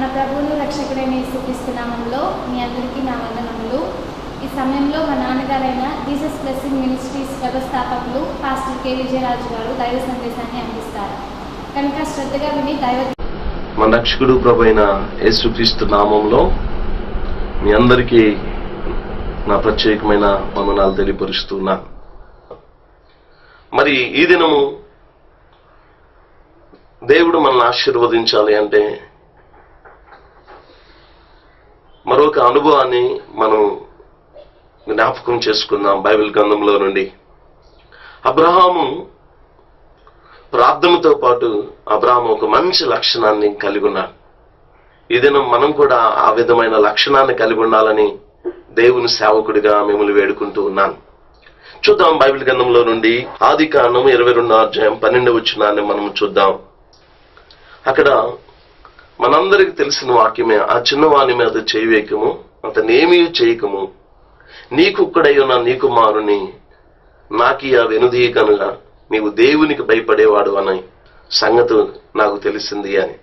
మన ప్రభువును రక్షకుడైన యేసుక్రీస్తు నామములో మీ అందరికీ నా వందనములు. ఈ సమయంలో మా నాన్నగారైన జీసస్ బ్లెస్సింగ్ మినిస్ట్రీస్ వ్యవస్థాపకులు పాస్టర్ కె విజయరాజు గారు దైవ సందేశాన్ని అందిస్తారు కనుక శ్రద్ధగా విని మన రక్షకుడు ప్రభు అయిన యేసుక్రీస్తు నామంలో మీ అందరికీ నా ప్రత్యేకమైన వందనాలు తెలియపరుస్తున్నాను. మరి ఈ దినము దేవుడు మనల్ని ఆశీర్వదించాలి అంటే మరొక అనుభవాన్ని మనం జ్ఞాపకం చేసుకుందాం. బైబిల్ గ్రంథంలో నుండి అబ్రహాము ప్రార్థనతో పాటు అబ్రహాము ఒక మంచి లక్షణాన్ని కలిగి ఉన్నాడు. ఈ దినం మనం కూడా ఆ విధమైన లక్షణాన్ని కలిగి ఉండాలని దేవుని సేవకుడిగా మిమ్మల్ని వేడుకుంటూ ఉన్నాను. చూద్దాం బైబిల్ గ్రంథంలో నుండి ఆదికాండం 22వ అధ్యాయం 12వ వచనాన్ని మనం చూద్దాం. అక్కడ మనందరికి తెలిసిన వాక్యమే, ఆ చిన్నవాని మీద చేయి వేయకము, అతన్ని ఏమీ చేయకము, నీకుక్కడై ఉన్న నీ కుమారుని నాకి ఆ వెనుదీయకనుగా నీవు దేవునికి భయపడేవాడు అనే సంగతి నాకు తెలిసింది అని.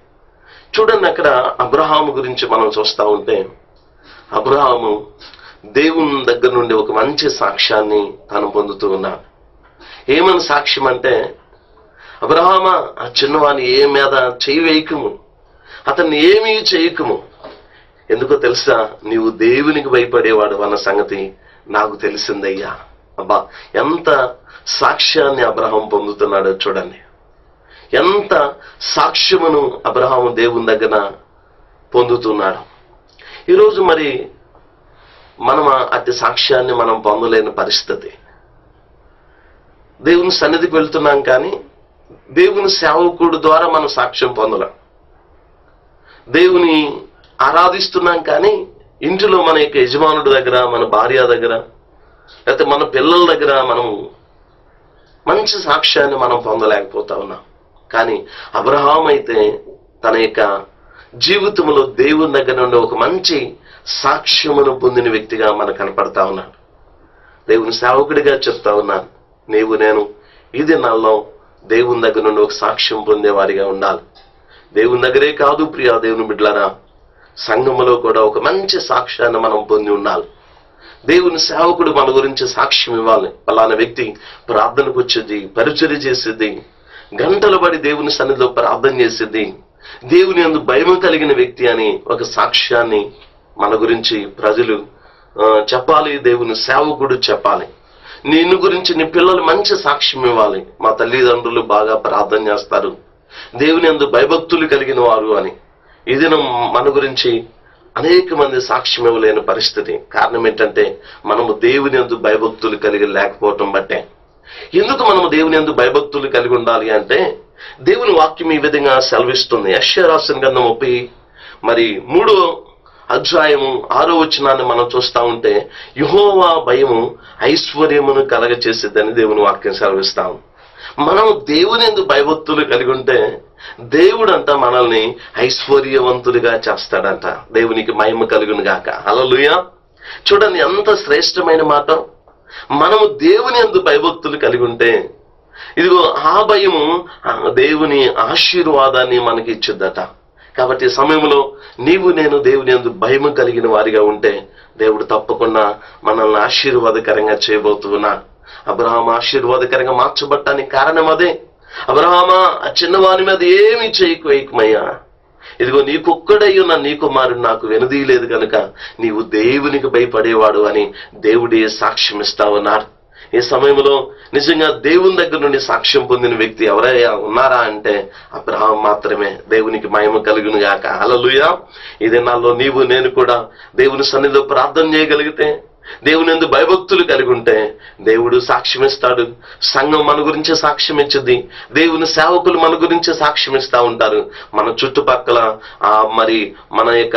చూడండి, అక్కడ అబ్రహాము గురించి మనం చూస్తా ఉంటే అబ్రహాము దేవుని దగ్గర నుండి ఒక మంచి సాక్ష్యాన్ని తాను పొందుతూ ఉన్నాడు. ఏమని సాక్ష్యం అంటే, అబ్రహామా ఆ చిన్నవాని ఏ మీద చేయి వేయకము, అతన్ని ఏమీ చేయకము, ఎందుకో తెలుసా, నీవు దేవునికి భయపడేవాడు అన్న సంగతి నాకు తెలిసిందయ్యా. అబ్బా, ఎంత సాక్ష్యాన్ని అబ్రహాం పొందుతున్నాడో చూడండి. ఎంత సాక్ష్యమును అబ్రహాము దేవుని దగ్గర పొందుతున్నాడు. ఈరోజు మరి మనం అతి సాక్ష్యాన్ని మనం పొందలేని పరిస్థితి. దేవుని సన్నిధికి వెళ్తున్నాం కానీ దేవుని సేవకుడు ద్వారా మనం సాక్ష్యం పొందలేం. దేవుని ఆరాధిస్తున్నాం కానీ ఇంటిలో మన యొక్క యజమానుడి దగ్గర, మన భార్య దగ్గర, లేకపోతే మన పిల్లల దగ్గర మనం మంచి సాక్ష్యాన్ని మనం పొందలేకపోతా ఉన్నాం. కానీ అబ్రహాం అయితే తన యొక్క జీవితంలో దేవుని దగ్గర నుండి ఒక మంచి సాక్ష్యమును పొందిన వ్యక్తిగా మనకు కనపడతా ఉన్నాడు. దేవుని సేవకుడిగా చెప్తా ఉన్నాను, నీవు నేను ఈ దినాల్లో దేవుని దగ్గర నుండి ఒక సాక్ష్యం పొందేవారిగా ఉండాలి. దేవుని దగ్గరే కాదు ప్రియా దేవుని బిడ్డలారా, సంఘములో కూడా ఒక మంచి సాక్ష్యాన్ని మనం పొంది ఉండాలి. దేవుని సేవకుడు మన గురించి సాక్ష్యం ఇవ్వాలి. పలానా వ్యక్తి ప్రార్థనకు వచ్చేది, పరిచర్య చేసేది, గంటల బడి దేవుని సన్నిధిలో ప్రార్థన చేసేది, దేవుని యందు భయం కలిగిన వ్యక్తి అని ఒక సాక్ష్యాన్ని మన గురించి ప్రజలు చెప్పాలి. దేవుని సేవకుడు చెప్పాలి. నిన్ను గురించి నీ పిల్లలు మంచి సాక్ష్యం ఇవ్వాలి. మా తల్లిదండ్రులు బాగా ప్రార్థన చేస్తారు, దేవుని యందు భయభక్తులు కలిగిన వారు అని. ఇది మన గురించి అనేక మంది సాక్ష్యం ఇవ్వలేని పరిస్థితి. కారణం ఏంటంటే మనము దేవుని యందు భయభక్తులు కలిగి లేకపోవటం బట్టే. ఎందుకు మనము దేవుని యందు భయభక్తులు కలిగి ఉండాలి అంటే దేవుని వాక్యం ఈ విధంగా సెలవిస్తుంది. యెషయా రాసిన గ్రంథం 33వ అధ్యాయము 6వ వచనాన్ని మనం చూస్తా ఉంటే, యెహోవా భయము ఐశ్వర్యమును కలగచేసిద్దని దేవుని వాక్యం సెలవిస్తాము. మనం దేవుని యందు భయభక్తులు కలిగి ఉంటే దేవుడంట మనల్ని ఐశ్వర్యవంతులుగా చేస్తాడంట. దేవునికి మహిమ కలుగును గాక. హల్లెలూయా. చూడండి ఎంత శ్రేష్టమైన మాట. మనము దేవుని యందు భయభక్తులు కలిగి ఉంటే ఇదిగో ఆ భయము దేవుని ఆశీర్వాదాన్ని మనకి ఇచ్చిద్దట. కాబట్టి ఈ సమయంలో నీవు నేను దేవుని యందు భయము కలిగిన వారిగా ఉంటే దేవుడు తప్పకుండా మనల్ని ఆశీర్వాదకరంగా చేయబోతున్నాడు. అబ్రహాం ఆశీర్వాదకరంగా మార్చబట్టానికి కారణం అదే. అబ్రహామా ఆ చిన్నవాని మీద ఏమి చేయకుమయ్యా, ఇదిగో నీకొక్కడై ఉన్న నీ కుమారుడు నాకు వెనుదీయలేదు కనుక నీవు దేవునికి భయపడేవాడు అని దేవుడే సాక్ష్యం ఇస్తా ఉన్నాడు. ఈ సమయంలో నిజంగా దేవుని దగ్గర నుండి సాక్ష్యం పొందిన వ్యక్తి ఎవరైనా ఉన్నారా అంటే అబ్రహాం మాత్రమే. దేవునికి మహిమ కలుగును గాక. హల్లెలూయా. ఈ దినాల్లో నీవు నేను కూడా దేవుని సన్నిధిలో ప్రార్థన చేయగలిగితే, దేవుని యందు భయభక్తులు కలిగి ఉంటే దేవుడు సాక్ష్యం ఇస్తాడు. సంఘం మన గురించి సాక్ష్యం ఇచ్చింది, దేవుని సేవకులు మన గురించి సాక్ష్యం ఇస్తా ఉంటారు. మన చుట్టుపక్కల మరి మన యొక్క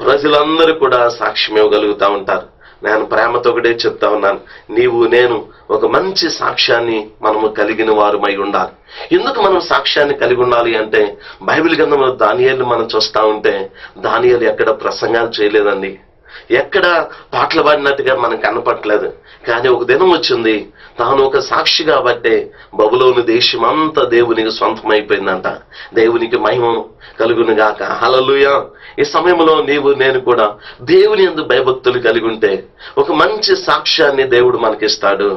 ప్రజలందరూ కూడా సాక్ష్యం ఇవ్వగలుగుతా ఉంటారు. నేను ప్రేమతో ఒకటే చెప్తా ఉన్నాను, నీవు నేను ఒక మంచి సాక్ష్యాన్ని మనము కలిగిన వారమై ఉండాలి. ఎందుకు మనం సాక్ష్యాన్ని కలిగి ఉండాలి అంటే బైబిల్ గ్రంథంలో దానియేలు మనం చూస్తా ఉంటే దానియేలు ఎక్కడ ప్రసంగాలు చేయలేదండి, ఎక్కడ పాటలు పాడినట్టుగా మనకు కనపట్లేదు. కానీ ఒక దినం వచ్చింది, తాను ఒక సాక్షి కాబట్టే బబులోను దేశం అంతా దేవునికి సొంతమైపోయిందంట. దేవునికి మహిమ కలుగునుగాక. హల్లెలూయా. ఈ సమయంలో నీవు నేను కూడా దేవుని యందు భయభక్తులు కలిగి ఉంటే ఒక మంచి సాక్ష్యాన్ని దేవుడు మనకిస్తాడు.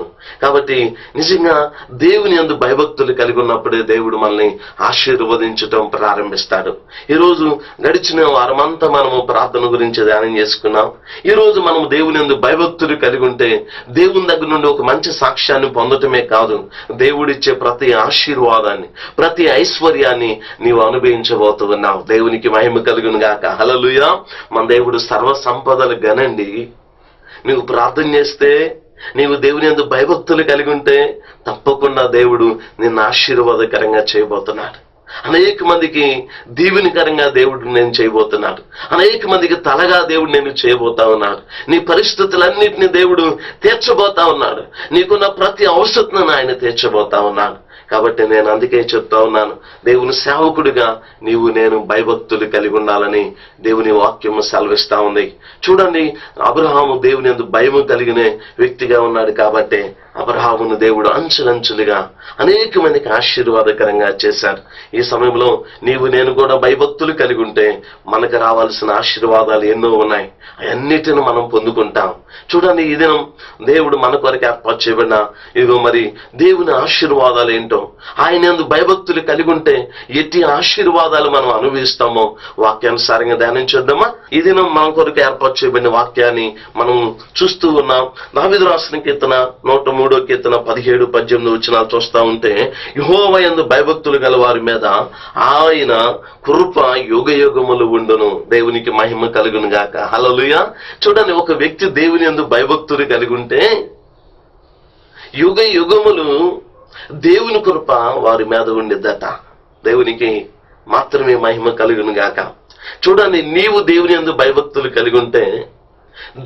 కాబట్టి నిజంగా దేవుని యందు భయభక్తులు కలిగి ఉన్నప్పుడే దేవుడు మనల్ని ఆశీర్వదించటం ప్రారంభిస్తాడు. ఈరోజు గడిచిన వారమంతా మనము ప్రార్థన గురించి ధ్యానం చేసుకున్నాం. ఈ రోజు మనము దేవుని యందు భయభక్తులు కలిగి ఉంటే దేవుని దగ్గర నుండి ఒక మంచి సాక్ష్యాన్ని పొందటమే కాదు, దేవుడిచ్చే ప్రతి ఆశీర్వాదాన్ని, ప్రతి ఐశ్వర్యాన్ని నీవు అనుభవించబోతున్నావు. దేవునికి మహిమ కలుగును గాక. హల్లెలూయా. మన దేవుడు సర్వ సంపదలు గనండి. నీవు ప్రార్థన చేస్తే, నీవు దేవుని యందు భయభక్తులు కలిగి ఉంటే తప్పకుండా దేవుడు నిన్ను ఆశీర్వాదకరంగా చేయబోతున్నాడు. అనేక మందికి దీవెనకరంగా దేవుడు నేను చేయబోతున్నాడు. అనేక మందికి తలగా దేవుడు నేను చేయబోతా ఉన్నాడు. నీ పరిస్థితులన్నింటినీ దేవుడు తీర్చబోతా ఉన్నాడు. నీకున్న ప్రతి అవసరతను ఆయన తీర్చబోతా ఉన్నాడు. కాబట్టి నేను అందుకే చెప్తా ఉన్నాను, దేవుని సేవకుడిగా నీవు నేను భయభక్తులు కలిగి ఉండాలని దేవుని వాక్యము సెలవిస్తా ఉంది. చూడండి, అబ్రహాము దేవుని యందు భయము కలిగిన వ్యక్తిగా ఉన్నాడు. కాబట్టి అబ్రహామును దేవుడు అంచులంచులుగా అనేక మందికి ఆశీర్వాదకరంగా చేశారు. ఈ సమయంలో నీవు నేను కూడా భయభక్తులు కలిగి ఉంటే మనకు రావాల్సిన ఆశీర్వాదాలు ఎన్నో ఉన్నాయి. అన్నిటిని మనం పొందుకుంటాం. చూడండి, ఈ దినం దేవుడు మన కొరకు ఏర్పాటు చేయబడిన ఇదిగో మరి దేవుని ఆశీర్వాదాలు ఏంటో, ఆయన యందు భయభక్తులు కలిగి ఉంటే ఎట్టి ఆశీర్వాదాలు మనం అనుభవిస్తామో వాక్యానుసారంగా ధ్యానం చేద్దామా? ఈ దినం మన కొరకు ఏర్పాటు చేయబడిన వాక్యాన్ని మనం చూస్తూ ఉన్నాం. దావీదు రాసిన కీర్తన 103వ కీర్తన 17-18 వచనాలు చూస్తా ఉంటే, యెహోవా యందు భయభక్తులు గల వారి మీద ఆయన కృప యుగ యుగములు ఉండును. దేవునికి మహిమ కలుగును గాక. హల్లెలూయా. చూడండి, ఒక వ్యక్తి దేవుని యందు భయభక్తులు కలిగి ఉంటే యుగ యుగములు దేవుని కృప వారి మీద ఉండిద్దట. దేవునికి మాత్రమే మహిమ కలుగును గాక. చూడండి, నీవు దేవుని యందు భయభక్తులు కలిగి ఉంటే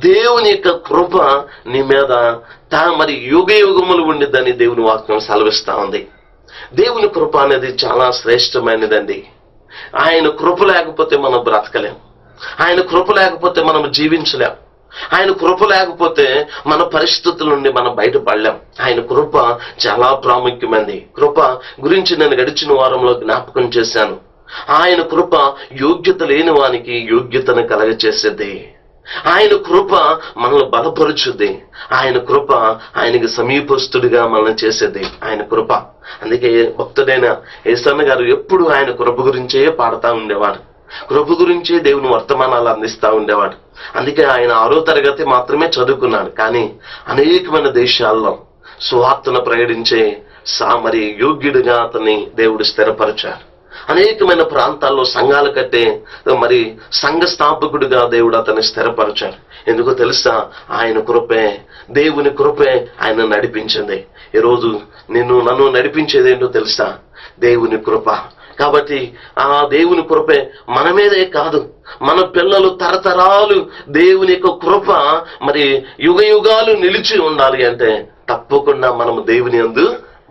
దేవుని యొక్క కృప నీ మీద మరి యుగ యుగములు ఉండిద్దని దేవుని వాక్యం సెలవిస్తా ఉంది. దేవుని కృప అనేది చాలా శ్రేష్టమైనదండి. ఆయన కృప లేకపోతే మనం బ్రతకలేం. ఆయన కృప లేకపోతే మనం జీవించలేం. ఆయన కృప లేకపోతే మన పరిస్థితుల నుండి మనం బయటపడలేం. ఆయన కృప చాలా ప్రాముఖ్యమైనది. కృప గురించి నేను గడిచిన వారంలో జ్ఞాపకం చేశాను. ఆయన కృప యోగ్యత లేని వానికి యోగ్యతను కలగచేసేది. ఆయన కృప మనల్ని బలపరుచుద్ది. ఆయన కృప ఆయనకి సమీపస్తుడిగా మనల్ని చేసేది ఆయన కృప. అందుకే భక్తుడైన యేసన్న గారు ఎప్పుడు ఆయన కృప గురించే పాడుతూ ఉండేవాడు. కృప గురించే దేవుని వర్తమానాలు అందిస్తూ ఉండేవాడు. అందుకే ఆయన 6వ తరగతి మాత్రమే చదువుకున్నాడు. కానీ అనేకమైన దేశాల్లో సువార్తను ప్రకటించే మరి యోగ్యుడిగా అతన్ని దేవుడు స్థిరపరిచారు. అనేకమైన ప్రాంతాల్లో సంఘాలు కట్టే మరి సంఘ స్థాపకుడిగా దేవుడు అతన్ని స్థిరపరిచారు. ఎందుకో తెలుసా? ఆయన కృపే, దేవుని కృపే ఆయన నడిపించింది. ఈరోజు నన్ను నడిపించేది ఏంటో తెలుసా? దేవుని కృప. కాబట్టి ఆ దేవుని కృపే మన మీదే కాదు, మన పిల్లలు తరతరాలు దేవుని యొక్క కృప మరి యుగ యుగాలు నిలిచి ఉండాలి అంటే తప్పకుండా మనము దేవుని యందు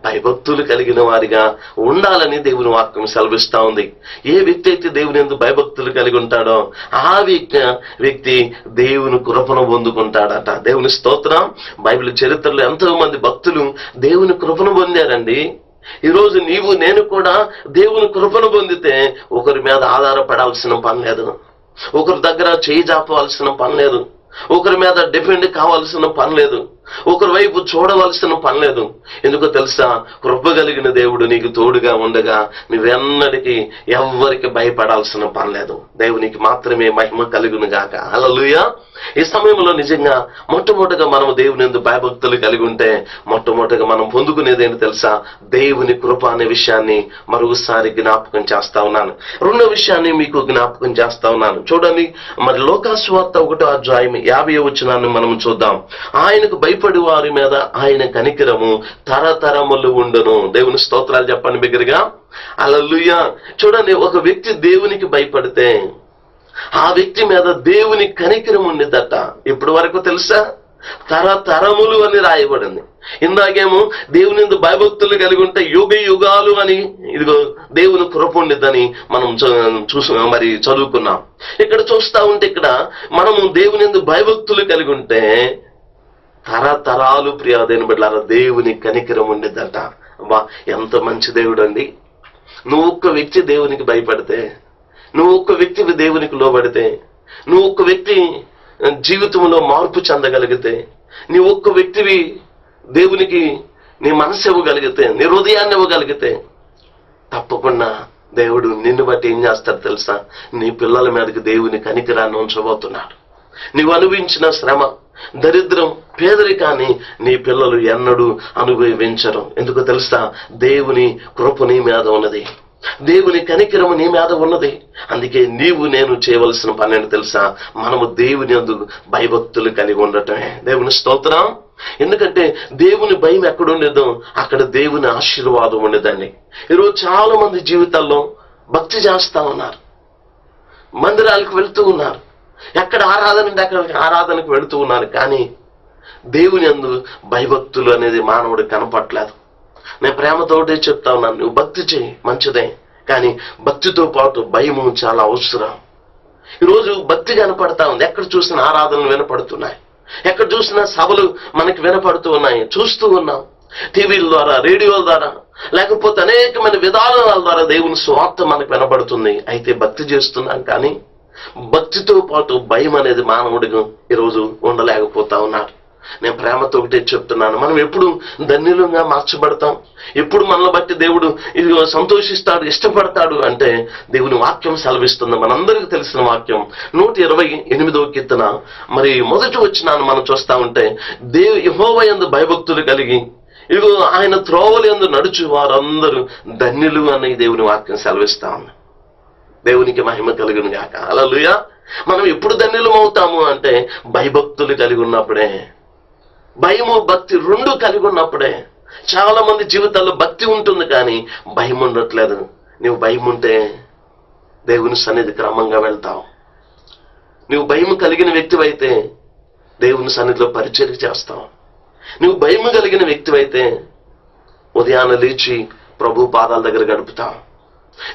భయభక్తులు కలిగిన వారిగా ఉండాలని దేవుని వాక్యం సెలవిస్తా ఉంది. ఏ వ్యక్తి అయితే దేవుని యందు భయభక్తులు కలిగి ఉంటాడో ఆ వ్యక్తి దేవుని కృపను పొందుకుంటాడట. దేవుని స్తోత్రం. బైబిల్ చరిత్రలో ఎంతో మంది భక్తులు దేవుని కృపను పొందారండి. ఈరోజు నీవు నేను కూడా దేవుని కృపను పొందితే ఒకరి మీద ఆధారపడాల్సిన పని లేదు, ఒకరి దగ్గర చేయి చాపవలసిన పని లేదు, ఒకరి మీద డిపెండ్ కావాల్సిన పని లేదు, ఒకరి వైపు చూడవలసిన పని లేదు. ఎందుకో తెలుసా? కృప కలిగిన దేవుడు నీకు తోడుగా ఉండగా నువ్వెన్నటికీ ఎవ్వరికి భయపడాల్సిన పని లేదు. దేవునికి మాత్రమే మహిమ కలుగును గాక. హల్లెలూయా. ఈ సమయంలో నిజంగా మొట్టమొదటిగా మనం దేవుని యందు భయభక్తులు కలిగి ఉంటే మొట్టమొదటిగా మనం పొందుకునేది ఏంటి తెలుసా? దేవుని కృప అనే విషయాన్ని మరొకసారి జ్ఞాపకం చేస్తా ఉన్నాను. రెండో విషయాన్ని మీకు జ్ఞాపకం చేస్తా ఉన్నాను. చూడండి, మరి లోకాసువార్త 1వ అధ్యాయం 50వ వచనాన్ని మనం చూద్దాం. ఆయనకు భయపడి వారి మీద ఆయన కనికరము తరతరములు ఉండును. దేవుని స్తోత్రాలు చెప్పండి బిగ్గరగా. హల్లెలూయా. చూడండి, ఒక వ్యక్తి దేవునికి భయపడితే ఆ వ్యక్తి మీద దేవుని కనికరం ఉండిద్దట. ఇప్పటి వరకు తెలుసా? తరతరములు అని రాయబడింది. ఇందాకేమో దేవుని యందు భయభక్తులు కలిగి ఉంటే యుగ యుగాలు అని, ఇదిగో దేవుని కృప ఉండిద్దని మనం మరి చదువుకున్నాం. ఇక్కడ చూస్తా ఉంటే ఇక్కడ మనము దేవుని యందు భయభక్తులు కలిగి ఉంటే తరతరాలు ప్రియాదైన బిడ్డలారా దేవుని కనికరం ఉండిద్దట. ఎంత మంచి దేవుడు అండి. నువ్వు ఒక్క వ్యక్తి దేవునికి భయపడితే నువ్వు ఒక్క వ్యక్తివి దేవునికి లోబడితే, నువ్వు ఒక్క వ్యక్తి జీవితంలో మార్పు చెందగలిగితే, నీ ఒక్క వ్యక్తివి దేవునికి నీ మనసు ఇవ్వగలిగితే, నీ హృదయాన్ని ఇవ్వగలిగితే, తప్పకుండా దేవుడు నిన్ను బట్టి ఏం చేస్తాడు తెలుసా? నీ పిల్లల మీదకి దేవుని కనికరాన్ని ఉంచబోతున్నాడు. నీవు అనుభవించిన శ్రమ, దరిద్రం, పేదరికాన్ని నీ పిల్లలు ఎన్నడూ అనుభవించరు. ఎందుకు తెలుసా? దేవుని కృప నీ మీద ఉన్నది, దేవుని కనికరము నీ మీద ఉన్నది. అందుకే నీవు నేను చేయవలసిన పని ఏంటి తెలుసా? మనము దేవుని యందు భయభక్తులు కలిగి ఉండటమే. దేవుని స్తోత్రం. ఎందుకంటే దేవుని భయం ఎక్కడ ఉండేదో అక్కడ దేవుని ఆశీర్వాదం ఉండేదండి. ఈరోజు చాలా మంది జీవితాల్లో భక్తి చేస్తా ఉన్నారు, మందిరాలకు వెళ్తూ ఉన్నారు, ఎక్కడ ఆరాధన అంటే అక్కడ ఆరాధనకు వెళుతూ ఉన్నారు, కానీ దేవుని యందు భయభక్తులు అనేది మానవుడు కనపట్లేదు. నేను ప్రేమతోటే చెప్తా ఉన్నాను, నువ్వు భక్తి చేయి, మంచిదే, కానీ భక్తితో పాటు భయము చాలా అవసరం. ఈరోజు భక్తి కనపడతా ఉంది, ఎక్కడ చూసిన ఆరాధనలు వినపడుతున్నాయి, ఎక్కడ చూసినా సభలు మనకి వినపడుతూ ఉన్నాయి, చూస్తూ ఉన్నాం. టీవీల ద్వారా, రేడియోల ద్వారా, లేకపోతే అనేకమైన విధానాల ద్వారా దేవుని స్వార్థ మనకు వినపడుతుంది. అయితే భక్తి చేస్తున్నాం, కానీ భక్తితో పాటు భయం అనేది మానవుడికి ఈరోజు ఉండలేకపోతా ఉన్నాడు. నేను ప్రేమతో ఒకటే చెప్తున్నాను, మనం ఎప్పుడు ధన్యులుగా మార్చబడతాం, ఎప్పుడు మనల్ని బట్టి దేవుడు ఇది సంతోషిస్తాడు, ఇష్టపడతాడు అంటే దేవుని వాక్యం సెలవిస్తుంది. మనందరికీ తెలిసిన వాక్యం 128వ కీర్తన మరి మొదటి వచనాన్ని మనం చూస్తా ఉంటే, యెహోవా యందు భయభక్తులు కలిగి ఇదిగో ఆయన త్రోవల యందు నడుచు వారందరూ ధన్యులు అని దేవుని వాక్యం సెలవిస్తా ఉంది. దేవునికి మహిమ కలుగును గాక. హల్లెలూయా. మనం ఎప్పుడు ధన్యులం అవుతాము అంటే భయభక్తులు కలిగి ఉన్నప్పుడే, భయము భక్తి రెండు కలిగి ఉన్నప్పుడే. చాలా మంది జీవితాల్లో భక్తి ఉంటుంది కానీ భయం ఉండట్లేదు. నువ్వు భయం ఉంటే దేవుని సన్నిధి క్రమంగా వెళ్తావు. నువ్వు భయం కలిగిన వ్యక్తివైతే దేవుని సన్నిధిలో పరిచర్య చేస్తావు. నువ్వు భయం కలిగిన వ్యక్తివైతే ఉదయాన్నే లేచి ప్రభు పాదాల దగ్గర గడుపుతావు.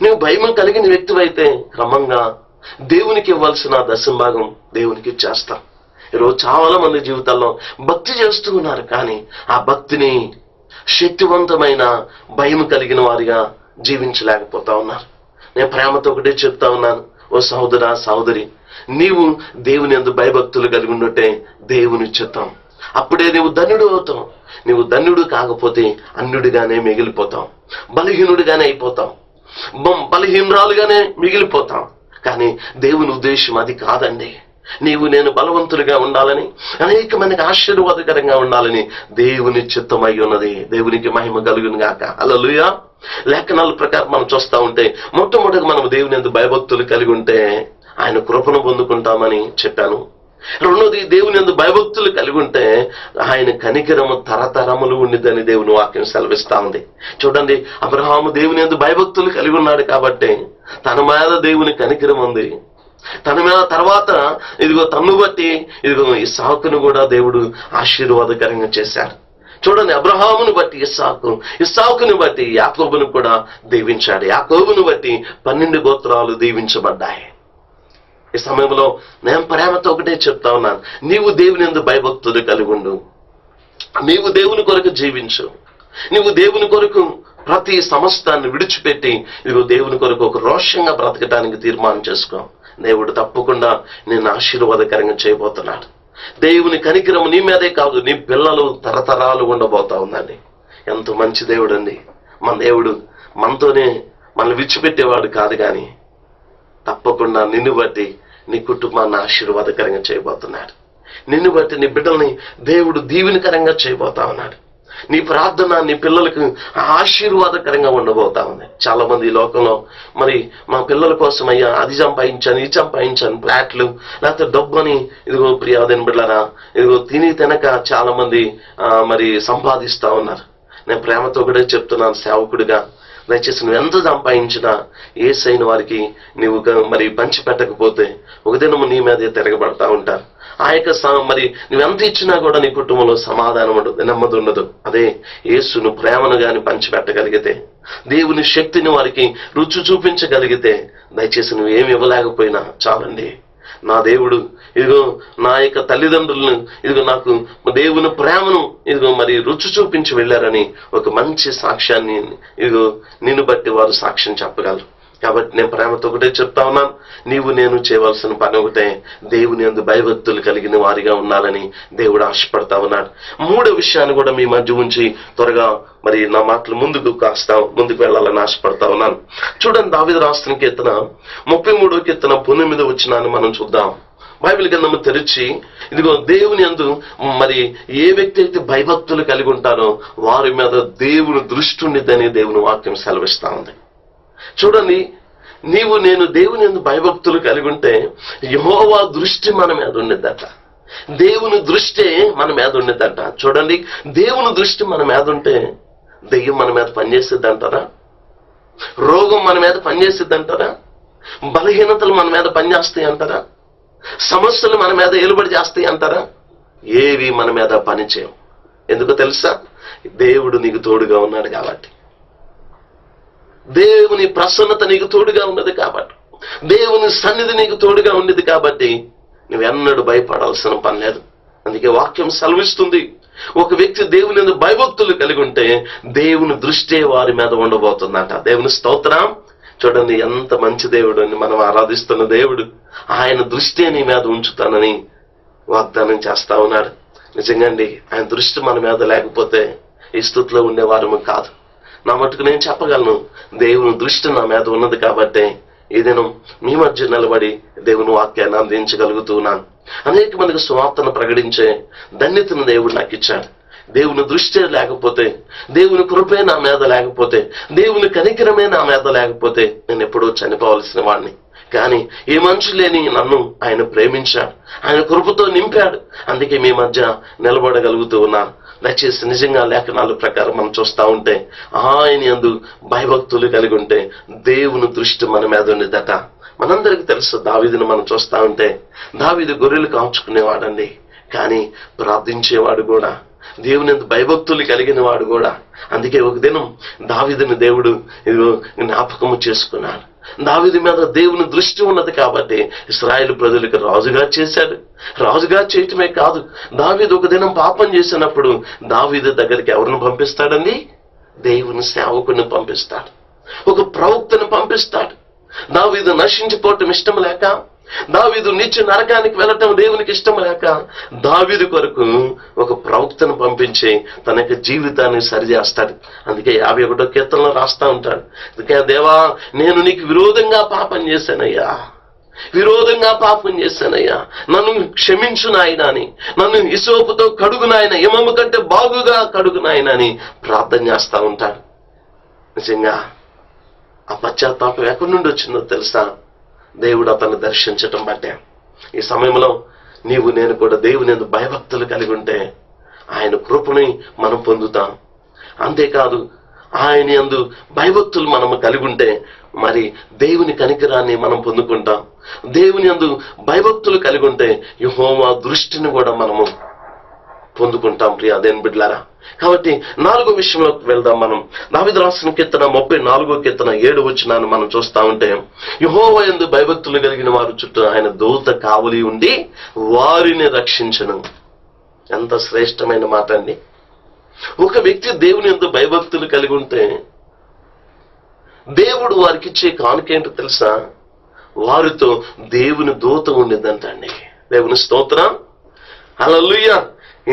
నువ్వు భయం కలిగిన వ్యక్తివైతే క్రమంగా దేవునికి ఇవ్వాల్సిన దశంభాగం దేవునికి ఇచ్చేస్తాం. ఈరోజు చాలా మంది జీవితాల్లో భక్తి చేస్తూ ఉన్నారు, కానీ ఆ భక్తిని శక్తివంతమైన భయం కలిగిన వారిగా జీవించలేకపోతా ఉన్నారు. నేను ప్రేమతో ఒకటే చెప్తా ఉన్నాను, ఓ సహోదరా సహోదరి, నీవు దేవుని యందు భయభక్తులు కలిగి ఉన్నట్టే దేవుని చిత్తం. అప్పుడే నీవు ధన్యుడు అవుతావు. నీవు ధన్యుడు కాకపోతే అన్యుడిగానే మిగిలిపోతాం, బలహీనుడిగానే అయిపోతాం, బలహీనరాలుగానే మిగిలిపోతాం. కానీ దేవుని ఉద్దేశం అది కాదండి. నీవు నేను బలవంతులుగా ఉండాలని, అనేక మందికి ఆశీర్వాదకరంగా ఉండాలని దేవుని చిత్తమై ఉన్నది. దేవునికి మహిమ కలుగును గాక. హల్లెలూయా. లేఖనాల ప్రకారం మనం చూస్తా ఉంటే మొట్టమొదటిగా మనం దేవుని యందు భయభక్తులు కలిగి ఉంటే ఆయన కృపను పొందుకుంటామని చెప్పాను. రెండోది, దేవుని యందు భయభక్తులు కలిగి ఉంటే ఆయన కనికరము తరతరములు ఉండిద్దని దేవుని వాక్యం సెలవిస్తా ఉంది. చూడండి, అబ్రహాము దేవుని యందు భయభక్తులు కలిగి ఉన్నాడు కాబట్టి తన మీద దేవుని కనికరం ఉంది. తన మీద తర్వాత ఇదిగో తన్ను బట్టి ఇదిగో ఇస్సాకును కూడా దేవుడు ఆశీర్వాదకరంగా చేశాడు. చూడండి, అబ్రహామును బట్టి ఇస్సాకును బట్టి యాకోబును కూడా దీవించాడు. యాకోబును బట్టి 12 గోత్రాలు దీవించబడ్డాయి. ఈ సమయంలో నేను ప్రేమతో ఒకటే చెప్తా ఉన్నాను, నీవు దేవుని యందు భయభక్తులు కలిగి ఉండు. నీవు దేవుని కొరకు జీవించు. నీవు దేవుని కొరకు ప్రతి సమస్తాన్ని విడిచిపెట్టి ఇదిగో దేవుని కొరకు ఒక రోషంగా బ్రతకటానికి తీర్మానం చేసుకో. దేవుడు తప్పకుండా నేను ఆశీర్వాదకరంగా చేయబోతున్నాడు. దేవుని కనికరము నీ మీదే కాదు, నీ పిల్లలు తరతరాలు ఉండబోతా ఉందండి. ఎంత మంచి దేవుడు అండి మన దేవుడు. మనతోనే మనల్ని విడిచిపెట్టేవాడు కాదు, కానీ తప్పకుండా నిన్ను బట్టి నీ కుటుంబాన్ని ఆశీర్వాదకరంగా చేయబోతున్నాడు. నిన్ను బట్టి నీ బిడ్డల్ని దేవుడు దీవెనకరంగా చేయబోతా ఉన్నాడు. నీ ప్రార్థన నీ పిల్లలకు ఆశీర్వాదకరంగా ఉండబోతా ఉంది. చాలా మంది ఈ లోకంలో మరి మా పిల్లల కోసం అయ్యా అది సంపాదించాను, ఇది సంపాదించాను, ఫ్లాట్లు లేకపోతే డబ్బు అని ఇదిగో ప్రియాదైన బిడ్డలారా ఇదిగో తినక చాలా మంది మరి సంపాదిస్తా ఉన్నారు. నేను ప్రేమతో కూడా చెప్తున్నాను, సేవకుడిగా దయచేసి నువ్వు ఎంత సంపాదించినా యేసైన వారికి నువ్వు మరి పంచి పెట్టకపోతే ఒక దినము నీ మీదే తిరగబడతా ఉంటారు. ఆ యొక్క మరి నువ్వెంత ఇచ్చినా కూడా నీ కుటుంబంలో సమాధానం ఉండదు, నెమ్మది ఉండదు. అదే యేసును ప్రేమను గాని పంచిపెట్టగలిగితే, దేవుని శక్తిని వారికి రుచి చూపించగలిగితే, దయచేసి నువ్వు ఏమి ఇవ్వలేకపోయినా చాలండి. నా దేవుడు ఇదిగో నా యొక్క తల్లిదండ్రులను ఇదిగో నాకు దేవుని ప్రేమను ఇదిగో మరి రుచి చూపించి వెళ్ళారని ఒక మంచి సాక్ష్యాన్ని ఇదిగో నిన్ను బట్టి వారు సాక్ష్యం చెప్పగలరు. కాబట్టి నేను ప్రేమతో ఒకటే చెప్తా ఉన్నాను, నీవు నేను చేయవలసిన పని ఒకటే, దేవుని యందు భయభక్తులు కలిగిన వారిగా ఉండాలని దేవుడు ఆశపడతా ఉన్నాడు. మూడో విషయాన్ని కూడా మీ మధ్య ఉంచి త్వరగా మరి నా మాటలు ముందుకు వెళ్ళాలని ఆశపడతా ఉన్నాను. చూడండి, దావీదు రాస్తున్న కీర్తన 33వ కీర్తన 19వ వచనాన్ని మనం చూద్దాం. బైబిల్ గ్రంథము తెరిచి, ఇదిగో దేవుని యందు మరి ఏ వ్యక్తి అయితే భయభక్తులు కలిగి ఉంటారో వారి మీద దేవుని దృష్టి ఉండిద్దని దేవుని వాక్యం సెలవిస్తా ఉంది. చూడండి, నీవు నేను దేవుని యందు భయభక్తులు కలిగి ఉంటే యెహోవా దృష్టి మన మీద ఉండిద్దట. దేవుని దృష్టి మన మీద ఉండిద్దట. చూడండి, దేవుని దృష్టి మన మీద ఉంటే దెయ్యం మన మీద పనిచేసిద్ది అంటారా? రోగం మన మీద పనిచేసిద్ది అంటారా? బలహీనతలు మన మీద పనిచేస్తాయి అంటారా? సమస్యలు మన మీద ఏలుబడి చేస్తాయి అంటారా? ఏవి మన మీద పనిచేయవు. ఎందుకో తెలుసా? దేవుడు నీకు తోడుగా ఉన్నాడు కాబట్టి, దేవుని ప్రసన్నత నీకు తోడుగా ఉన్నది కాబట్టి, దేవుని సన్నిధి నీకు తోడుగా ఉండేది కాబట్టి నువ్వెన్నడూ భయపడాల్సిన పని లేదు. అందుకే వాక్యం సెలవిస్తుంది, ఒక వ్యక్తి దేవుని యందు భయభక్తులు కలిగి ఉంటే దేవుని దృష్టి వారి మీద ఉండబోతుందంట. దేవుని స్తోత్రం. చూడండి, ఎంత మంచి దేవుడు అని మనం ఆరాధిస్తున్న దేవుడు, ఆయన దృష్టి నీ మీద ఉంచుతానని వాగ్దానం చేస్తా ఉన్నాడు. నిజంగా అండి, ఆయన దృష్టి మన మీద లేకపోతే ఈ స్థితిలో ఉండేవారము కాదు. నా మటుకు నేను చెప్పగలను, దేవుని దృష్టి నా మీద ఉన్నది కాబట్టి ఈ దినం మీ మధ్య నిలబడి దేవుని వాక్యాన్ని అందించగలుగుతున్నాను. అనేక మందికి సువార్తను ప్రకటించే ధన్యతను దేవుడు నాకు ఇచ్చాడు. దేవుని దృష్టి లేకపోతే, దేవుని కృపే నా మీద లేకపోతే, దేవుని కనికరమే నా మీద లేకపోతే నేను ఎప్పుడో చనిపోవలసిన వాడిని. కానీ ఈ మనిషి లేని నన్ను ఆయన ప్రేమించాడు, ఆయన కృపతో నింపాడు. అందుకే మీ మధ్య నిలబడగలుగుతూ ఉన్నాను. దయచేసి నిజంగా లేఖనాల ప్రకారం మనం చూస్తా ఉంటే ఆయన యందు భయభక్తులు కలిగి ఉంటే దేవుని దృష్టి మన మీద ఉండేదట. మనందరికి తెలుసు, దావీదును మనం చూస్తా ఉంటే దావీదు గొర్రెలు కాచుకునేవాడండి, కానీ ప్రార్థించేవాడు కూడా, దేవుని యందు భయభక్తులు కలిగిన వాడు కూడా. అందుకే ఒక దినం దావీదుని దేవుడు జ్ఞాపకము చేసుకున్నాడు. దావీదు మీద దేవుని దృష్టి ఉన్నది కాబట్టి ఇశ్రాయేలు ప్రజలకు రాజుగా చేశాడు. రాజుగా చేయటమే కాదు, దావీదు ఒక దినం పాపం చేసినప్పుడు దావీదు దగ్గరికి ఎవరిని పంపిస్తాడండి? దేవుని సేవకుని పంపిస్తాడు, ఒక ప్రవక్తను పంపిస్తాడు. దావీదు నశించిపోవటం ఇష్టం లేక, దావీదు నిత్య నరకానికి వెళ్ళటం దేవునికి ఇష్టం లేక దావీదు కొరకు ఒక ప్రవక్తను పంపించి తన యొక్క జీవితాన్ని సరిచేస్తాడు. అందుకే 51వ కీర్తనలో రాస్తా ఉంటాడు, అందుకే దేవా నేను నీకు విరోధంగా పాపం చేశానయ్యా, నన్ను క్షమించు నాయన అని, నన్ను హిసోపుతో కడుగు నాయన, హిమము కంటే బాగుగా కడుగు నాయన అని ప్రార్థన చేస్తా ఉంటాడు. నిజంగా ఆ పశ్చాత్తాపం ఎక్కడి నుండి వచ్చిందో తెలుసా? దేవుడు అతన్ని దర్శించటం బట్టే. ఈ సమయంలో నీవు నేను కూడా దేవుని యందు భయభక్తులు కలిగి ఉంటే ఆయన కృపని మనం పొందుతాం. అంతేకాదు, ఆయన యందు భయభక్తులు మనము కలిగి ఉంటే మరి దేవుని కనికరాన్ని మనం పొందుకుంటాం. దేవుని యందు భయభక్తులు కలిగి ఉంటే యెహోవా దృష్టిని కూడా మనము పొందుకుంటాం. ప్రియ దేవుని బిడ్డలారా, కాబట్టి 4వ విషయంలోకి వెళ్దాం. మనం దావీదు రాసిన కీర్తన 34వ కీర్తన 7వ వచనాన్ని మనం చూస్తా ఉంటే, యెహోవా యందు భయభక్తులు కలిగిన వారు చుట్టూ ఆయన దూత కావలి ఉండి వారిని రక్షించను. ఎంత శ్రేష్టమైన మాట అండి. ఒక వ్యక్తి దేవుని యందు భయభక్తులు కలిగి ఉంటే దేవుడు వారికి ఇచ్చే కానుకేంటో తెలుసా? వారితో దేవుని దూత ఉండిందంటండి. దేవుని స్తోత్రం, హల్లెలూయా.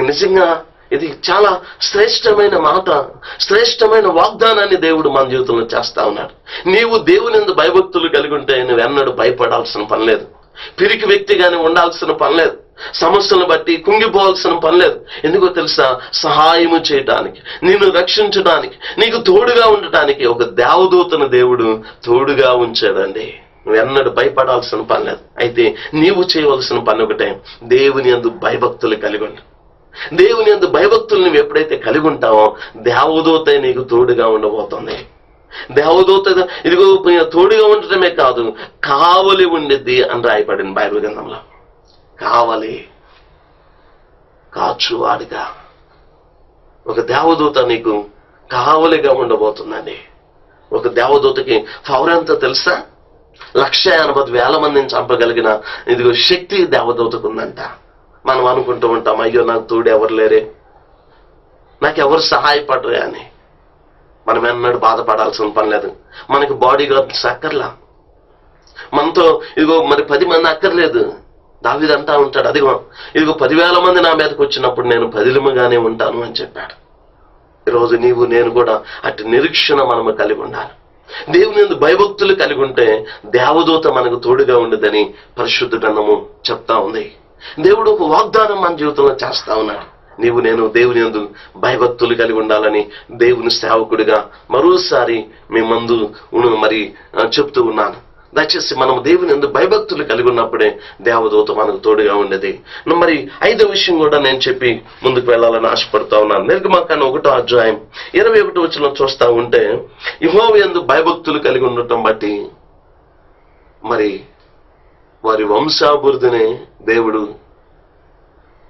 నిజంగా ఇది చాలా శ్రేష్టమైన మాట, శ్రేష్టమైన వాగ్దానాన్ని దేవుడు మన జీవితంలో చేస్తా ఉన్నాడు. నీవు దేవుని యందు భయభక్తులు కలిగి ఉంటే నువ్వెన్నడూ భయపడాల్సిన పని లేదు, పిరికి వ్యక్తిగానే ఉండాల్సిన పని లేదు, సమస్యలను బట్టి కుంగిపోవాల్సిన పని లేదు. ఎందుకో తెలుసా? సహాయము చేయటానికి, నిన్ను రక్షించడానికి, నీకు తోడుగా ఉండటానికి ఒక దేవదూతను దేవుడు తోడుగా ఉంచాడండి. నువ్వెన్నడూ భయపడాల్సిన పని లేదు. అయితే నీవు చేయవలసిన పని ఒకటే, దేవుని యందు భయభక్తులు కలిగి ఉండు. దేవుని యందు భయభక్తులు నువ్వు ఎప్పుడైతే కలిగి ఉంటావో దేవదూత నీకు తోడుగా ఉండబోతుంది. దేవదూత ఇదిగో తోడుగా ఉండటమే కాదు, కావలి ఉండిద్ది అని రాయబడింది బైబిల్ గ్రంథంలో. కావలి, కాచువాడిగా ఒక దేవదూత నీకు కావలిగా ఉండబోతుందండి. ఒక దేవదూతకి పవర్ ఎంతో తెలుసా? 1,80,000 మందిని చంపగలిగిన ఇదిగో శక్తి దేవదూతకు ఉందంట. మనం అనుకుంటూ ఉంటాం, అయ్యో నాకు తోడు ఎవరు లేరే, నాకెవరు సహాయపడరే అని. మనం ఎన్నడూ బాధపడాల్సిన పని లేదు. మనకి బాడీ గార్డ్స్ అక్కర్లా, మనతో ఇదిగో మరి 10 మంది అక్కర్లేదు. దావీదు అంటా ఉంటాడు, అదిగో ఇదిగో 10,000 మంది నా మీదకి వచ్చినప్పుడు నేను 10,000గానే ఉంటాను అని చెప్పాడు. ఈరోజు నీవు నేను కూడా అటు నిరీక్షణ మనము కలిగి ఉండాలి. దేవుని యందు భయభక్తులు కలిగి ఉంటే దేవదూత మనకు తోడుగా ఉండదని పరిశుద్ధ గ్రంథము చెప్తా ఉంది. దేవుడు ఒక వాగ్దానం మన జీవితంలో చేస్తా ఉన్నాడు. నీవు నేను దేవుని యందు భయభక్తులు కలిగి ఉండాలని దేవుని సేవకుడిగా మరోసారి మీ ముందు మరి చెప్తూ ఉన్నాను. దయచేసి మనం దేవుని యందు భయభక్తులు కలిగి ఉన్నప్పుడే దేవదూత మనకు తోడుగా ఉండేది. మరి 5వ విషయం కూడా నేను చెప్పి ముందుకు వెళ్ళాలని ఆశపడుతూ ఉన్నాను. నిర్గమాకాండం 1వ అధ్యాయం 21వ వచనం చూస్తా ఉంటే, యెహోవా యందు భయభక్తులు కలిగి ఉండటం బట్టి మరి వారి వంశాభివృద్ధిని దేవుడు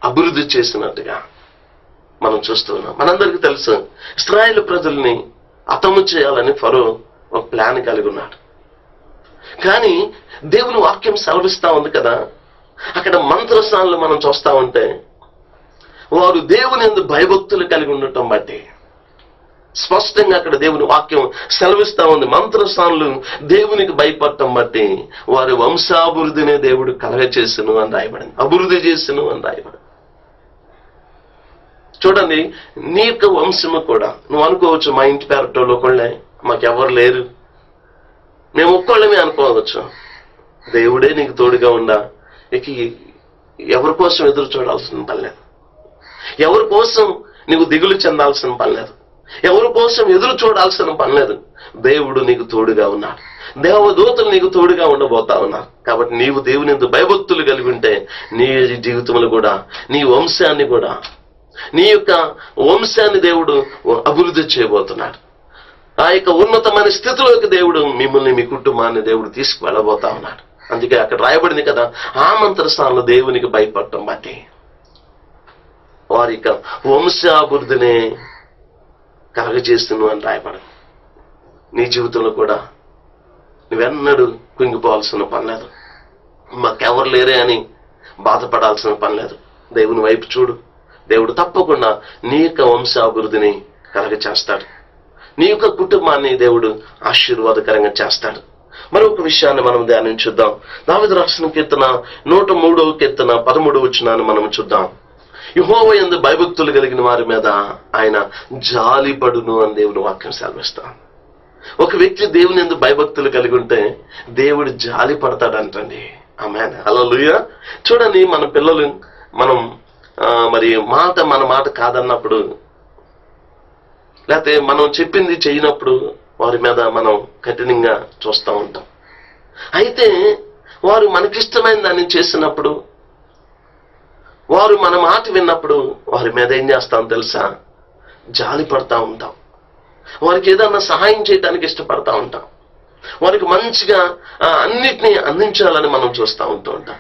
అభివృద్ధి చేసినట్టుగా మనం చూస్తూ ఉన్నాం. మనందరికీ తెలుసు, ఇశ్రాయేలు ప్రజల్ని హతము చేయాలని ఫరో ఒక ప్లాన్ కలిగి ఉన్నాడు. కానీ దేవుని వాక్యం సెలవిస్తా ఉంది కదా, అక్కడ మంత్రస్నానాలు మనం చూస్తా ఉంటే వారు దేవుని యందు భయభక్తులు కలిగి ఉండటం బట్టి స్పష్టంగా అక్కడ దేవుని వాక్యం సెలవిస్తా ఉంది. మంత్రస్నానాలు దేవునికి భయపడటం బట్టి వారి వంశాభివృద్ధినే దేవుడు కలగచేసును అని రాయబడింది, అభివృద్ధి చేసును అని రాయబడింది. చూడండి, నీ యొక్క వంశము కూడా, నువ్వు అనుకోవచ్చు మా ఇంటి పేరటోళ్ళు ఒకళ్ళే, మాకెవరు లేరు, మేము ఒక్కళ్ళమే అనుకోవచ్చు. దేవుడే నీకు తోడుగా ఉండా ఇక ఎవరి కోసం ఎదురు చూడాల్సిన పని లేదు, ఎవరి కోసం నీకు దిగులు చెందాల్సిన పని లేదు, ఎవరి కోసం ఎదురు చూడాల్సిన పని లేదు. దేవుడు నీకు తోడుగా ఉన్నాడు, దేవదూతలు నీకు తోడుగా ఉండబోతా ఉన్నారు. కాబట్టి నీవు దేవుని యందు భయభక్తులు కలిగి ఉంటే నీ జీవితంలో కూడా, నీ వంశాన్ని కూడా, నీ యొక్క వంశాన్ని దేవుడు అభివృద్ధి చేయబోతున్నాడు. ఆ యొక్క ఉన్నతమైన స్థితిలోకి దేవుడు మిమ్మల్ని, మీ కుటుంబాన్ని దేవుడు తీసుకువెళ్ళబోతా ఉన్నాడు. అందుకే అక్కడ రాయబడింది కదా, ఆ మంత్రస్థానంలో దేవునికి భయపడటం బట్టి వారి యొక్క వంశాభివృద్ధిని కలగజేస్తున్నాను అని రాయబడింది. నీ జీవితంలో కూడా నువ్వెన్నడూ కుంగిపోవాల్సిన పని లేదు, మాకెవరు లేరే అని బాధపడాల్సిన పని లేదు. దేవుని వైపు చూడు, దేవుడు తప్పకుండా నీ యొక్క వంశాభివృద్ధిని కలగచేస్తాడు, నీ యొక్క కుటుంబాన్ని దేవుడు ఆశీర్వాదకరంగా చేస్తాడు. మరొక విషయాన్ని మనం ధ్యానించుద్దాం. దావీదు రాసిన కీర్తన 103వ కీర్తన 13వ వచనాన్ని మనం చూద్దాం. యెహోవా యందు భయభక్తులు కలిగిన వారి మీద ఆయన జాలిపడును అని దేవుని వాక్యం సెలవిస్తాం. ఒక వ్యక్తి దేవుని యందు భయభక్తులు కలిగి ఉంటే దేవుడు జాలి పడతాడంటండి. ఆమేన్, హల్లెలూయా. చూడండి, మన పిల్లలు మనం మరి మన మాట కాదన్నప్పుడు, లేకపోతే మనం చెప్పింది చేయనప్పుడు వారి మీద మనం కఠినంగా చూస్తూ ఉంటాం. అయితే వారు మనకిష్టమైన దాన్ని చేసినప్పుడు, వారు మన మాట విన్నప్పుడు వారి మీద ఏం చేస్తాం తెలుసా? జాలి పడతా ఉంటాం. వారికి ఏదన్నా సహాయం చేయడానికి ఇష్టపడతా ఉంటాం. వారికి మంచిగా అన్నిటినీ అందించాలని మనం చూస్తూ ఉంటాం.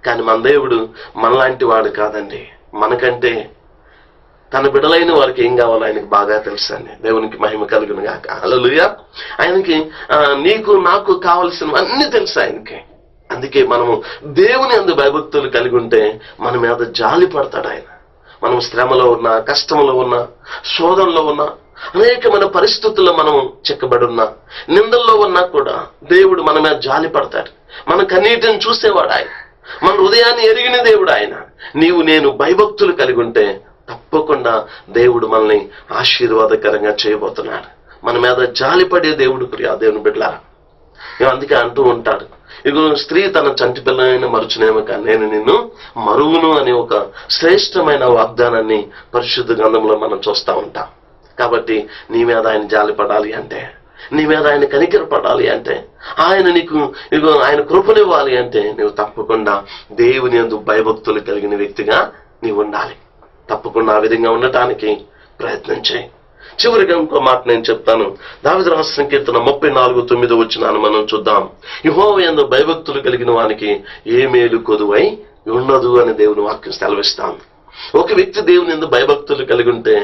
కానీ మన దేవుడు మనలాంటి వాడు కాదండి. మనకంటే తన బిడలైన వారికి ఏం కావాలో ఆయనకి బాగా తెలుసు అండి. దేవునికి మహిమ కలుగును గాక. హల్లెలూయా. ఆయనకి నీకు నాకు కావలసినవన్నీ తెలుసు ఆయనకి. అందుకే మనము దేవుని యందు భయభక్తులు కలిగి ఉంటే మన మీద జాలి పడతాడు ఆయన. మనం శ్రమలో ఉన్నా, కష్టంలో ఉన్నా, శోధనలో ఉన్నా, అనేకమైన పరిస్థితుల్లో మనము చిక్కబడి ఉన్నా, నిందల్లో ఉన్నా కూడా దేవుడు మన మీద జాలి పడతాడు. మన కన్నీటిని చూసేవాడు ఆయన, మన హృదయాన్ని ఎరిగిన దేవుడు ఆయన. నీవు నేను భయభక్తులు కలిగి ఉంటే తప్పకుండా దేవుడు మనల్ని ఆశీర్వాదకరంగా చేయబోతున్నాడు. మన మీద జాలిపడే దేవుడు ప్రియా దేవుని బిడ్డలారా. అందుకే అంటూ ఉంటాడు, ఇగో స్త్రీ తన చంటి పిల్లనైనా మరుచునేమో కానీ నేను నిన్ను మరువును అనే ఒక శ్రేష్టమైన వాగ్దానాన్ని పరిశుద్ధ గ్రంథంలో మనం చూస్తూ ఉంటాం. కాబట్టి నీ మీద ఆయన జాలి పడాలి అంటే, నీ మీద ఆయన కనికరపడాలి అంటే, ఆయన నీకు ఇగో ఆయన కృపనివ్వాలి అంటే నువ్వు తప్పకుండా దేవుని యందు భయభక్తులు కలిగిన వ్యక్తిగా నీవు ఉండాలి. తప్పకుండా ఆ విధంగా ఉండటానికి ప్రయత్నం చేయి. చివరిగా ఇంకో మాట నేను చెప్తాను. దావీదు రాసిన కీర్తన 34:9 వచనాన్ని మనం చూద్దాం. యెహోవా యందు భయభక్తులు కలిగిన వానికి ఏ మేలు కొదువై ఉండదు అని దేవుని వాక్యం సెలవిస్తాం. ఒక వ్యక్తి దేవుని యందు భయభక్తులు కలిగి ఉంటే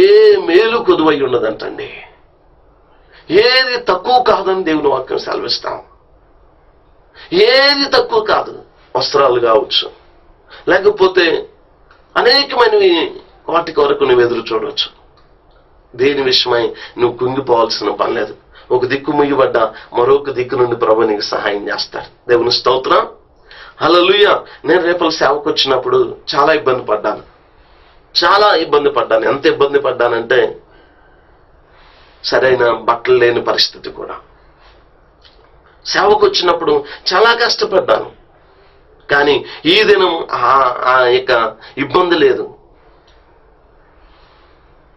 ఏ మేలు కొదువై ఉండదంటండి. ఏది తక్కువ కాదని దేవుని వాక్యం సెలవిస్తాం. ఏది తక్కువ కాదు. వస్త్రాలు కావచ్చు, లేకపోతే అనేకమైనవి వాటి కొరకు నువ్వు ఎదురు చూడవచ్చు. దేని విషయమై నువ్వు కుంగిపోవాల్సిన పని లేదు. ఒక దిక్కు ముయ్యబడ్డ మరొక దిక్కు నుండి ప్రభు నీకు సహాయం చేస్తాడు. దేవుని స్తోత్రం. హల్లెలూయా. నేను రేపటి సేవకు వచ్చినప్పుడు చాలా ఇబ్బంది పడ్డాను. ఎంత ఇబ్బంది పడ్డానంటే సరైన బట్టలు లేని పరిస్థితి కూడా. సేవకు వచ్చినప్పుడు చాలా కష్టపడ్డాను. కానీ ఈ దినం ఆ యొక్క ఇబ్బంది లేదు,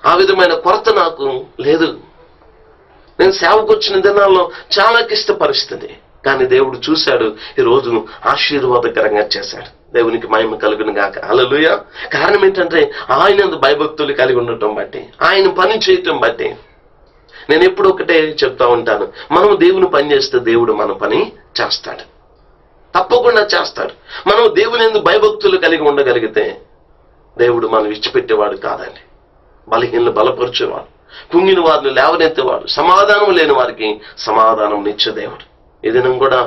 ఆ విధమైన కొరత నాకు లేదు. నేను సేవకు వచ్చిన దినాల్లో చాలా క్లిష్ట పరిస్థితి, కానీ దేవుడు చూశాడు, ఈరోజు ఆశీర్వాదకరంగా చేశాడు. దేవునికి మహిమ కలుగును గాక. హల్లెలూయా. కారణం ఏంటంటే ఆయన భయభక్తులు కలిగి ఉండటం బట్టి, ఆయన పని చేయటం బట్టి. నేను ఎప్పుడు ఒకటే చెప్తా ఉంటాను, మనం దేవుని పని చేస్తే దేవుడు మన పని చేస్తాడు, తప్పకుండా చేస్తాడు. మనం దేవుని యందు భయభక్తులు కలిగి ఉండగలిగితే దేవుడు మనం విడిచిపెట్టేవాడు కాదండి. బలహీనలు బలపరిచేవాడు, కుంగిన వారిని లేవనెత్తేవాడు, సమాధానం లేని వారికి సమాధానం నిచ్చే దేవుడు. ఈ దినం కూడా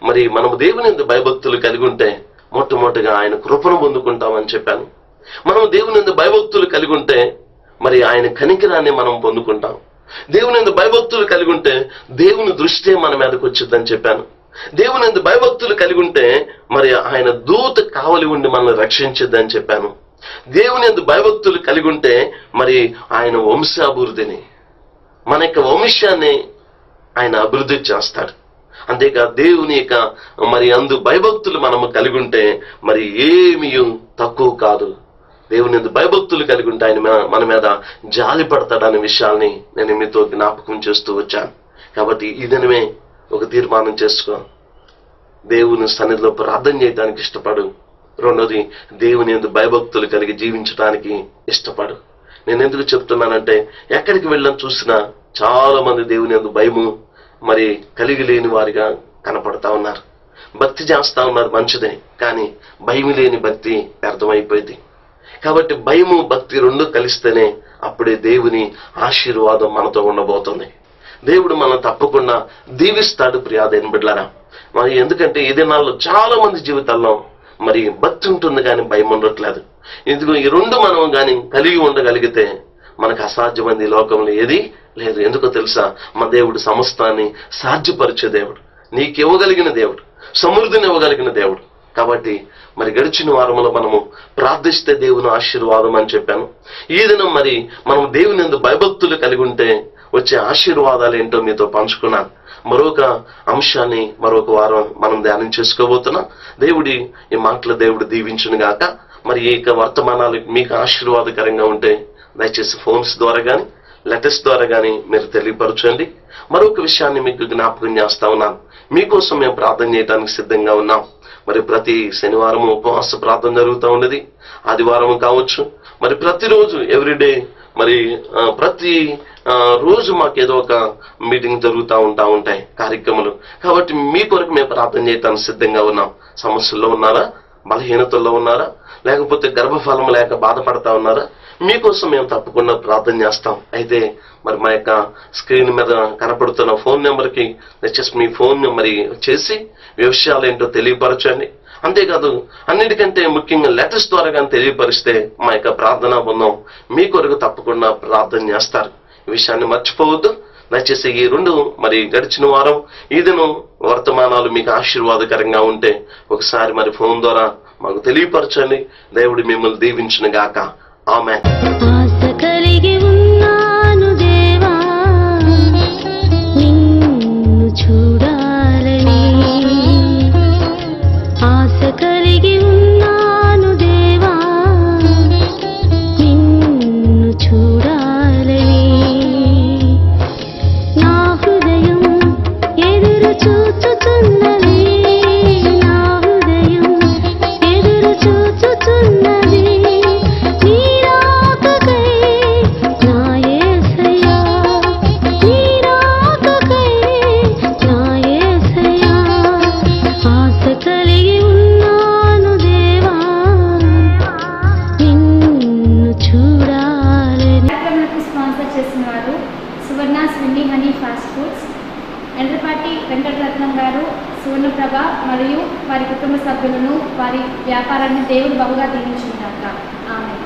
మరి మనము దేవుని యందు భయభక్తులు కలిగి ఉంటే మొట్టమొదటిగా ఆయన కృపను పొందుకుంటామని చెప్పాను. మనం దేవుని యందు భయభక్తులు కలిగి ఉంటే మరి ఆయన కనికరాన్ని మనం పొందుకుంటాం. దేవుని యందు భయభక్తులు కలిగి ఉంటే దేవుని దృష్టి మన మీదకి వచ్చిందని చెప్పాను. దేవుని యందు భయభక్తులు కలిగి ఉంటే మరి ఆయన దూత కావలి ఉండి మనల్ని రక్షించిద్దని చెప్పాను. దేవుని యందు భయభక్తులు కలిగి ఉంటే మరి ఆయన వంశాభివృద్ధిని, మన యొక్క వంశాన్ని ఆయన అభివృద్ధి చేస్తాడు. అంతేకాదు దేవుని యొక్క మరి అందు భయభక్తులు మనము కలిగి ఉంటే మరి ఏమీ తక్కువ కాదు. దేవుని యందు భయభక్తులు కలిగి ఉంటే ఆయన మన మీద జాలి పడతాడనే విషయాల్ని నేను మీతో జ్ఞాపకం చేస్తూ వచ్చాను. కాబట్టి ఈ దినమే ఒక తీర్మానం చేసుకో, దేవుని సన్నిధిలో ప్రార్థన చేయడానికి ఇష్టపడు. రెండోది, దేవుని యందు భయభక్తులు కలిగి జీవించడానికి ఇష్టపడు. నేను ఎందుకు చెప్తున్నానంటే ఎక్కడికి వెళ్ళని చూసినా చాలా మంది దేవుని యందు భయము మరి కలిగి లేని వారిగా కనపడతా ఉన్నారు. భక్తి చేస్తా ఉన్నారు, మంచిదే, కానీ భయం లేని భక్తి వ్యర్థమైపోయింది. కాబట్టి భయము భక్తి రెండు కలిస్తేనే అప్పుడే దేవుని ఆశీర్వాదం మనతో ఉండబోతుంది. దేవుడు మనం తప్పకుండా దీవిస్తాడు. ప్రియాదైన బిడ్డలారా, మరి ఎందుకంటే ఈ దినాల్లో చాలా మంది జీవితాల్లో మరి భక్తి ఉంటుంది కానీ భయం ఉండట్లేదు. ఎందుకు ఈ రెండు మనం కానీ కలిగి ఉండగలిగితే మనకు అసాధ్యమైంది ఈ లోకంలో ఏది లేదు. ఎందుకో తెలుసా, మన దేవుడు సమస్తాన్ని సాధ్యపరిచే దేవుడు, నీకు ఇవ్వగలిగిన దేవుడు, సమృద్ధిని ఇవ్వగలిగిన దేవుడు. కాబట్టి మరి గడిచిన వారంలో మనము ప్రార్థిస్తే దేవుని ఆశీర్వాదం అని చెప్పాను. ఈ దినం మరి మనం దేవుని యందు భయభక్తులు కలిగి ఉంటే వచ్చే ఆశీర్వాదాలు ఏంటో మీతో పంచుకున్నాను. మరొక అంశాన్ని మరొక వారం మనం ధ్యానం చేసుకోబోతున్నాం. దేవుడి ఈ మాటలు దేవుడు దీవించును గాక. మరి ఈ వర్తమానాలు మీకు ఆశీర్వాదకరంగా ఉంటే దయచేసి ఫోన్స్ ద్వారా కానీ లెటర్స్ ద్వారా కానీ మీరు తెలియపరచండి. మరొక విషయాన్ని మీకు జ్ఞాపకం చేస్తా ఉన్నాను, మీకోసం మేము ప్రార్థన చేయడానికి సిద్ధంగా ఉన్నాం. మరి ప్రతి శనివారం ఉపవాస ప్రార్థన జరుగుతూ ఉన్నది, ఆదివారం కావచ్చు, మరి ప్రతిరోజు ఎవ్రీడే మరి ప్రతి రోజు మాకేదో ఒక మీటింగ్ జరుగుతూ ఉంటాయి, కార్యక్రమాలు. కాబట్టి మీ కొరకు మేము ప్రార్థన చేయడానికి సిద్ధంగా ఉన్నాం. సమస్యల్లో ఉన్నారా, బలహీనతల్లో ఉన్నారా, లేకపోతే గర్భఫలం లేక బాధపడతా ఉన్నారా, మీకోసం మేము తప్పకుండా ప్రార్థన చేస్తాం. అయితే మరి మా యొక్క స్క్రీన్ మీద కనపడుతున్న ఫోన్ నెంబర్కి దయచేసి మీ ఫోన్ నెంబర్ చేసి విషయాలు ఏంటో తెలియపరచండి. అంతేకాదు అన్నిటికంటే ముఖ్యంగా లెటర్స్ ద్వారా కానీ తెలియపరిస్తే మా యొక్క ప్రార్థనా బృందం మీ కొరకు తప్పకుండా ప్రార్థన చేస్తారు. ఈ విషయాన్ని మర్చిపోవద్దు. దయచేసి ఈ రెండు మరి గడిచిన వారం ఈ దినం వర్తమానాలు మీకు ఆశీర్వాదకరంగా ఉంటే ఒకసారి మరి ఫోన్ ద్వారా మాకు తెలియపరచండి. దేవుడు మిమ్మల్ని దీవించును గాక. ఆమేన్. ఆశ కలిగి ఉన్నాను దేవా, నిన్ను చూడాలని. ఆశ కలిగి ఉన్నాను దేవా, నిన్ను చూడాలని. నా హృదయం ఎదురు చూచుతున్నది, నా హృదయం ఎదురు చూచుతున్నది. వెంకటరత్నం గారు, సువర్ణప్రభ మరియు వారి కుటుంబ సభ్యులను, వారి వ్యాపారాన్ని దేవుడు బహుగా దీవించుగాక. ఆమేన్.